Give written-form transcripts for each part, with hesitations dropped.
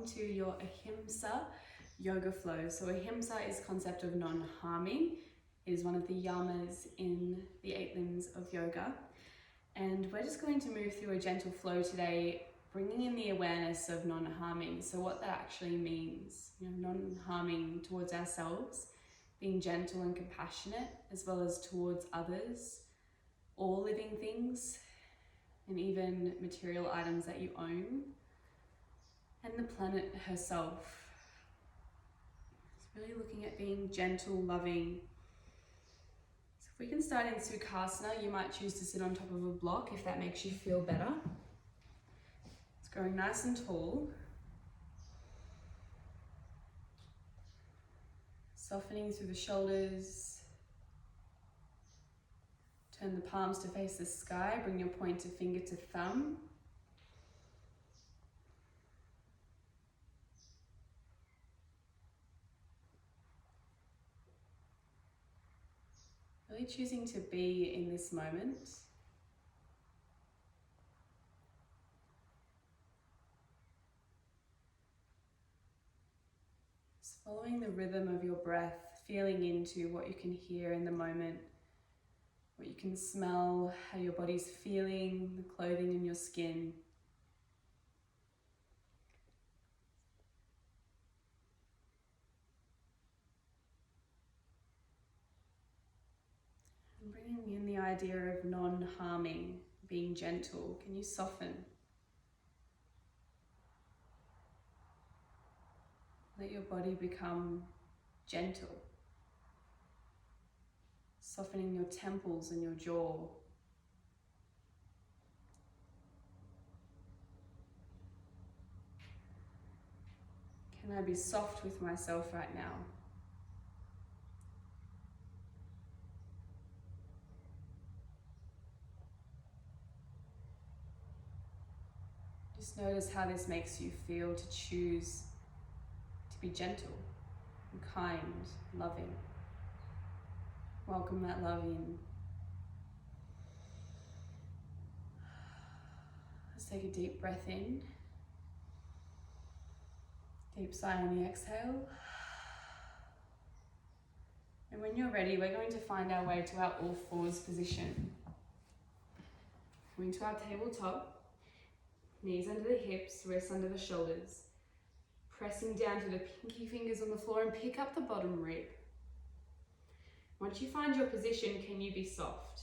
to your Ahimsa yoga flow. So Ahimsa is concept of non-harming. It is one of the Yamas in the 8 limbs of yoga. And we're just going to move through a gentle flow today, bringing in the awareness of non-harming. So what that actually means, non-harming towards ourselves, being gentle and compassionate, as well as towards others, all living things, and even material items that you own, and the planet herself. It's really looking at being gentle, loving. So if we can start in Sukhasana, you might choose to sit on top of a block if that makes you feel better. It's growing nice and tall. Softening through the shoulders. Turn the palms to face the sky, bring your pointer finger to thumb. Really choosing to be in this moment. Just following the rhythm of your breath, feeling into what you can hear in the moment. What you can smell, how your body's feeling, the clothing in your skin. And bringing in the idea of non-harming, being gentle. Can you soften? Let your body become gentle. Softening your temples and your jaw. Can I be soft with myself right now? Just notice how this makes you feel to choose to be gentle and kind, loving. Welcome that love in. Let's take a deep breath in. Deep sigh on the exhale. And when you're ready, we're going to find our way to our all fours position. Going to our tabletop, knees under the hips, wrists under the shoulders. Pressing down to the pinky fingers on the floor and pick up the bottom rib. Once you find your position, can you be soft?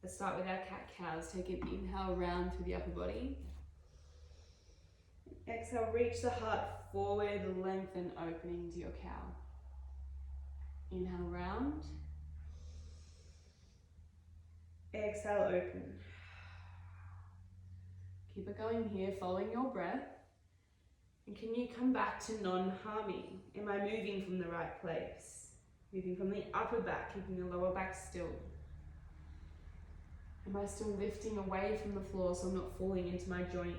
Let's start with our cat-cows. Take an inhale round through the upper body. Exhale, reach the heart forward, lengthen, opening to your cow. Inhale, round. Exhale, open. Keep it going here, following your breath. And can you come back to non-harming? Am I moving from the right place? Moving from the upper back, keeping the lower back still. Am I still lifting away from the floor so I'm not falling into my joints?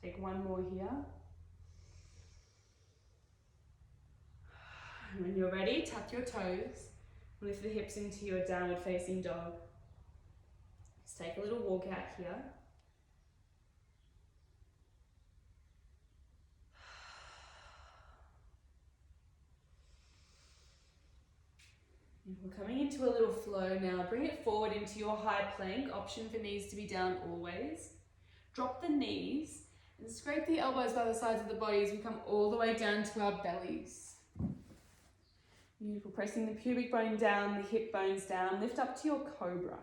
Take one more here. And when you're ready, tuck your toes. Lift the hips into your downward facing dog. Let's take a little walk out here. We're coming into a little flow now. Bring it forward into your high plank. Option for knees to be down always. Drop the knees and scrape the elbows by the sides of the body as we come all the way down to our bellies. Beautiful. Pressing the pubic bone down, the hip bones down. Lift up to your cobra.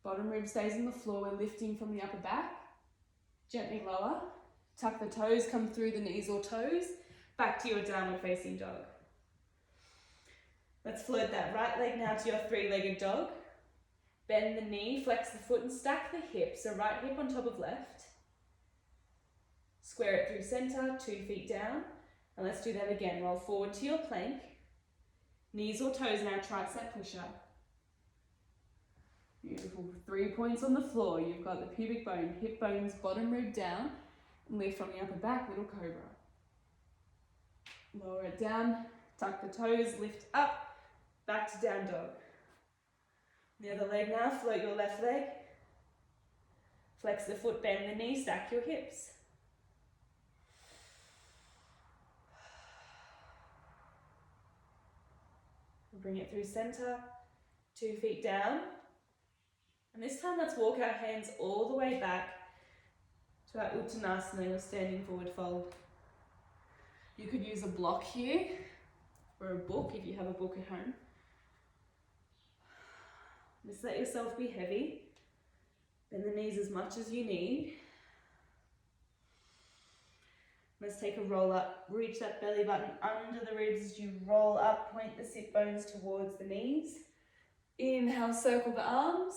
Bottom rib stays on the floor. We're lifting from the upper back. Gently lower. Tuck the toes, come through the knees or toes. Back to your downward facing dog. Let's float that right leg now to your 3-legged dog. Bend the knee, flex the foot and stack the hips. So right hip on top of left. Square it through center, 2 feet down. And let's do that again. Roll forward to your plank. Knees or toes now, tricep push-up. Beautiful. 3 points on the floor. You've got the pubic bone, hip bones, bottom rib down. And lift from the upper back, little cobra. Lower it down, tuck the toes, lift up. Back to down dog. The other leg now, float your left leg. Flex the foot, bend the knee, stack your hips. Bring it through center, 2 feet down. And this time let's walk our hands all the way back to our Uttanasana, or standing forward fold. You could use a block here, or a book if you have a book at home. Just let yourself be heavy. Bend the knees as much as you need. Let's take a roll up. Reach that belly button under the ribs as you roll up. Point the sit bones towards the knees. Inhale, circle the arms.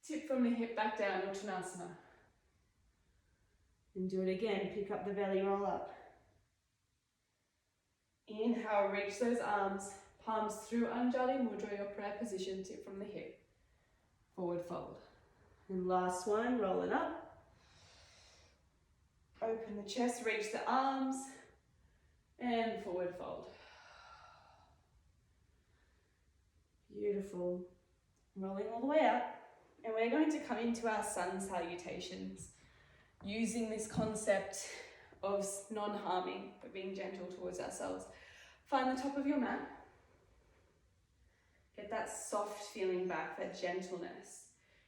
Tip from the hip back down, Uttanasana. And do it again. Pick up the belly, roll up. Inhale, reach those arms. Palms through Anjali Mudra, your prayer position. Tip from the hip. Forward fold. And last one, rolling up. Open the chest, reach the arms, and forward fold. Beautiful. Rolling all the way up. And we're going to come into our sun salutations, using this concept of non-harming, but being gentle towards ourselves. Find the top of your mat. Get that soft feeling back, that gentleness.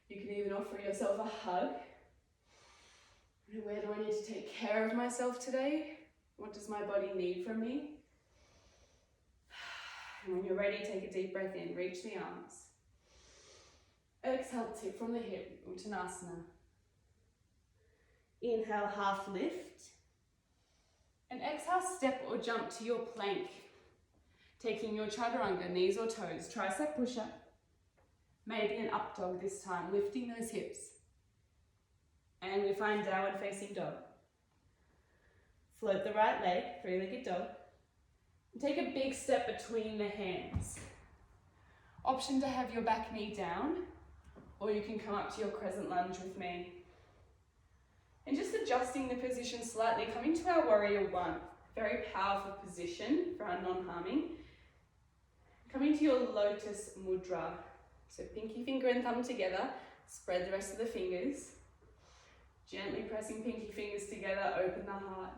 You can even offer yourself a hug. Where do I need to take care of myself today? What does my body need from me? And when you're ready, take a deep breath in, reach the arms. Exhale, tip from the hip, Uttanasana. Inhale, half lift. And exhale, step or jump to your plank. Taking your chaturanga, knees or toes, tricep push-up. Maybe an up dog this time, lifting those hips. And we find downward facing dog. Float the right leg, three-legged dog. And take a big step between the hands. Option to have your back knee down, or you can come up to your crescent lunge with me. And just adjusting the position slightly, coming to our warrior one. Very powerful position for our non-harming. Coming to your lotus mudra. So pinky finger and thumb together, spread the rest of the fingers. Gently pressing pinky fingers together, open the heart.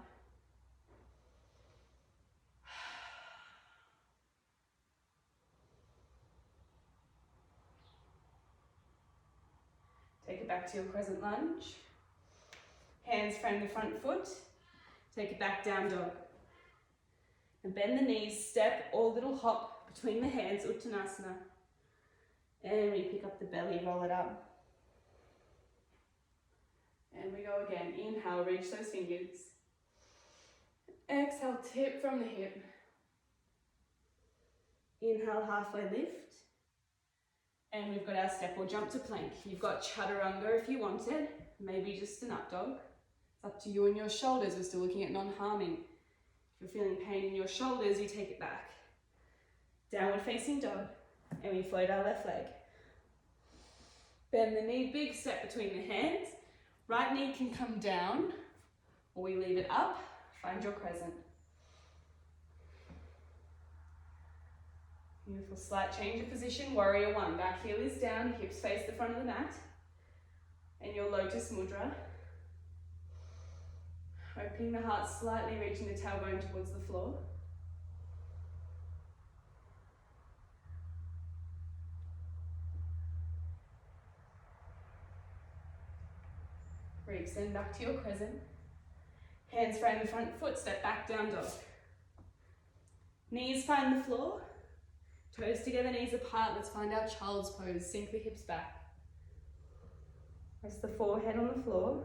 Take it back to your crescent lunge. Hands frame the front foot. Take it back, down dog. And bend the knees, step or little hop between the hands, Uttanasana. And we pick up the belly, roll it up. And we go again. Inhale, reach those fingers. Exhale, tip from the hip. Inhale, halfway lift. And we've got our step or jump to plank. You've got chaturanga if you want it. Maybe just an up dog. It's up to you and your shoulders. We're still looking at non-harming. If you're feeling pain in your shoulders, you take it back. Downward facing dog. And we float our left leg. Bend the knee, big step between the hands. Right knee can come down, or we leave it up. Find your crescent. Beautiful, slight change of position. Warrior one, back heel is down, hips face the front of the mat. And your lotus mudra. Opening the heart slightly, reaching the tailbone towards the floor. Extend back to your crescent. Hands frame the front foot, step back, down dog. Knees find the floor. Toes together, knees apart. Let's find our child's pose. Sink the hips back. Rest the forehead on the floor.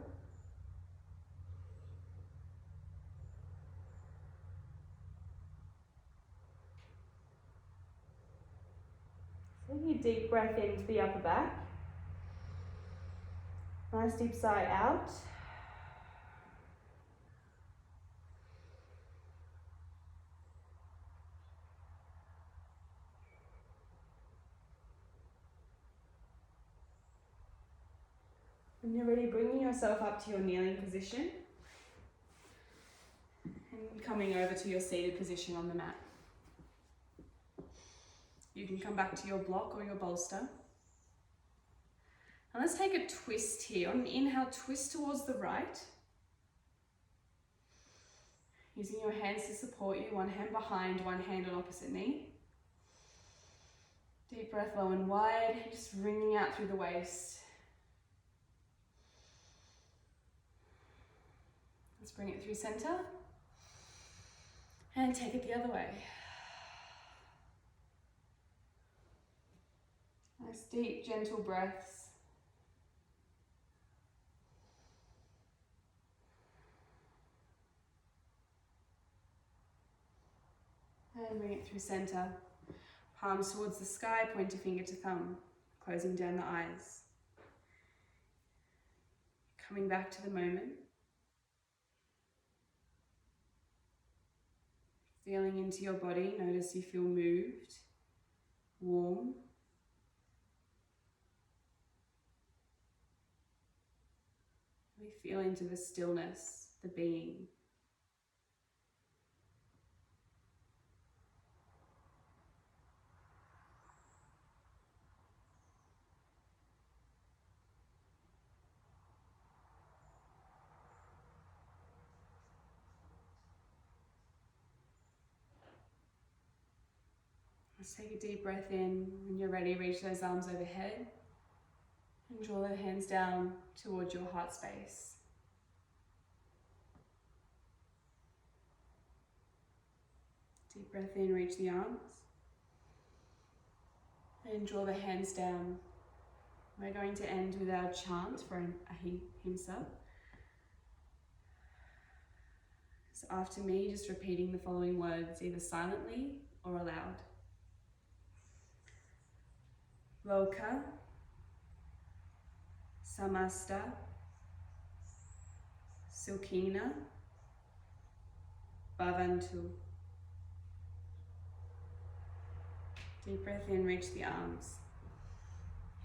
Take a deep breath into the upper back. Nice deep sigh out. When you're ready, bringing yourself up to your kneeling position and coming over to your seated position on the mat. You can come back to your block or your bolster. And let's take a twist here. On an inhale, twist towards the right. Using your hands to support you, one hand behind, one hand on opposite knee. Deep breath, low and wide, just wringing out through the waist. Let's bring it through center. And take it the other way. Nice deep, gentle breaths. And bring it through center. Palms towards the sky, pointer finger to thumb, closing down the eyes. Coming back to the moment. Feeling into your body, notice you feel moved, warm. We feel into the stillness, the being. Let's take a deep breath in. When you're ready, reach those arms overhead and draw the hands down towards your heart space. Deep breath in, reach the arms. And draw the hands down. We're going to end with our chant for an Ahimsa. So after me, just repeating the following words, either silently or aloud. Loka, Samasta, Sukhina, Bhavantu. Deep breath in, reach the arms.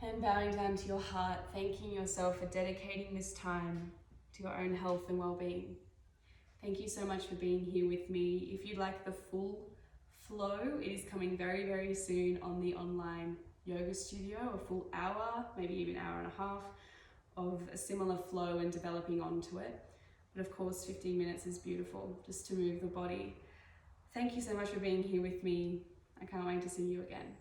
And bowing down to your heart, thanking yourself for dedicating this time to your own health and well-being. Thank you so much for being here with me. If you'd like the full flow, it is coming very, very soon on the online yoga studio, a full hour, maybe even hour and a half of a similar flow and developing onto it. But of course, 15 minutes is beautiful just to move the body. Thank you so much for being here with me. I can't wait to see you again.